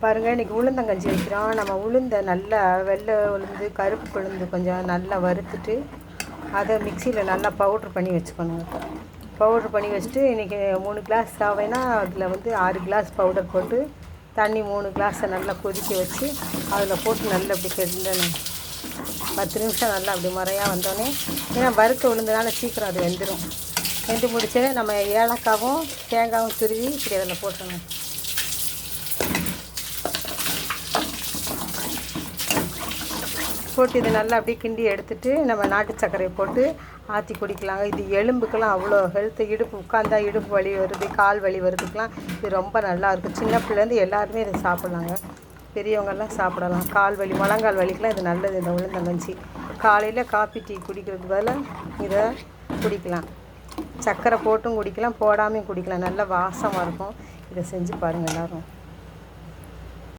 பாருங்கள், இன்றைக்கி உளுந்தங்கஞ்சி வைக்கிறோம். நம்ம உளுந்தை நல்லா வெள்ளை உளுந்து கருப்பு உளுந்து கொஞ்சம் நல்லா வறுத்துட்டு அதை மிக்சியில் நல்லா பவுட்ரு பண்ணி வச்சுக்கணுங்க. பவுட்ரு பண்ணி வச்சுட்டு இன்றைக்கி 3 கிளாஸ் சாவைனா அதில் வந்து 6 கிளாஸ் பவுடர் போட்டு தண்ணி 3 கிளாஸை நல்லா கொதிக்க வச்சு அதில் போட்டு நல்லா அப்படி கிண்டணும். 10 நிமிஷம் நல்லா அப்படி முறையாக வந்தோடனே, ஏன்னா வறுக்க உளுந்தனால சீக்கிரம் அது வெந்துடும். வெந்து முடிச்சோடனே நம்ம ஏலக்காவும் தேங்காயும் துருவி இப்படி அதில் போட்டணும். போட்டு இது நல்லா அப்படியே கிண்டி எடுத்துகிட்டு நம்ம நாட்டு சர்க்கரையை போட்டு ஆற்றி குடிக்கலாங்க. இது எலும்புக்கெல்லாம் அவ்வளோ ஹெல்த்து. இடுப்பு உட்காந்தா இடுப்பு வலி வருது, கால் வலி வருதுக்கெலாம் இது ரொம்ப நல்லாயிருக்கும். சின்ன பிள்ளைலேருந்து எல்லாருமே இதை சாப்பிட்லாங்க. பெரியவங்கெல்லாம் சாப்பிடலாம். கால் வலி முழங்கால் வலிக்கெலாம் இது நல்லது. இந்த உளுந்தங்கஞ்சி காலையில் காப்பி டீ குடிக்கிறதுக்கு பதிலாக இதை குடிக்கலாம். சர்க்கரை போட்டும் குடிக்கலாம், போடாமையும் குடிக்கலாம். நல்ல வாசமாக இருக்கும். இதை செஞ்சு பாருங்கள் எல்லோரும்.